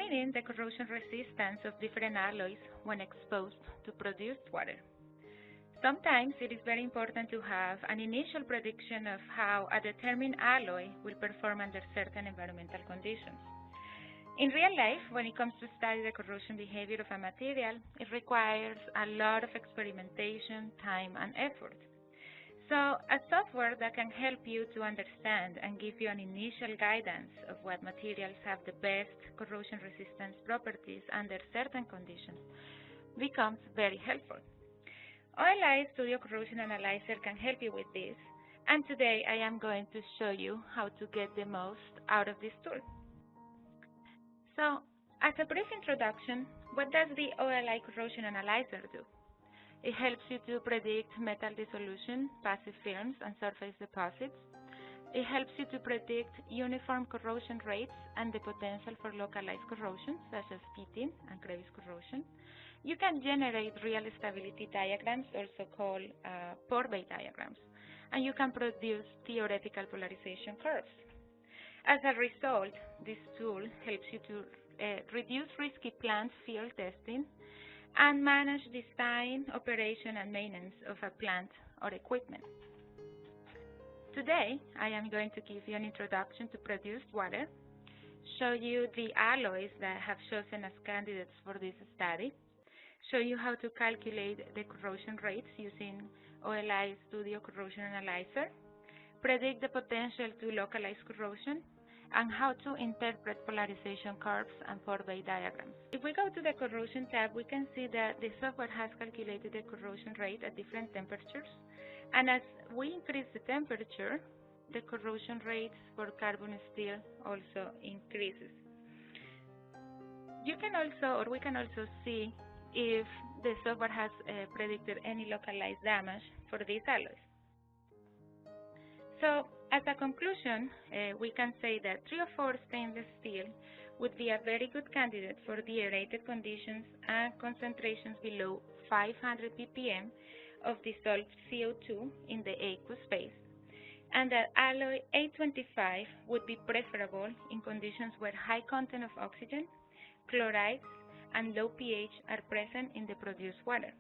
determining the corrosion resistance of different alloys when exposed to produced water. Sometimes it is very important to have an initial prediction of how a determined alloy will perform under certain environmental conditions. In real life, when it comes to study the corrosion behavior of a material, it requires a lot of experimentation, time, and effort. So, a software that can help you to understand and give you an initial guidance of what materials have the best corrosion resistance properties under certain conditions becomes very helpful. OLI Studio Corrosion Analyzer can help you with this, and today I am going to show you how to get the most out of this tool. So, as a brief introduction, what does the OLI Corrosion Analyzer do? It helps you to predict metal dissolution, passive films, and surface deposits. It helps you to predict uniform corrosion rates and the potential for localized corrosion, such as pitting and crevice corrosion. You can generate real stability diagrams, also called pore bay diagrams, and you can produce theoretical polarization curves. As a result, this tool helps you to reduce risky plant field testing and manage design, operation, and maintenance of a plant or equipment. Today, I am going to give you an introduction to produced water, show you the alloys that I have chosen as candidates for this study, show you how to calculate the corrosion rates using OLI Studio Corrosion Analyzer, predict the potential to localize corrosion, and how to interpret polarization curves and pore bay diagrams. If we go to the corrosion tab, we can see that the software has calculated the corrosion rate at different temperatures, and as we increase the temperature, the corrosion rates for carbon steel also increases. You can also, or we can also see if the software has predicted any localized damage for these alloys. So, as a conclusion, we can say that 304 stainless steel would be a very good candidate for the aerated conditions and concentrations below 500 ppm of dissolved CO2 in the aqueous phase, and that alloy 825 would be preferable in conditions where high content of oxygen, chlorides, and low pH are present in the produced water.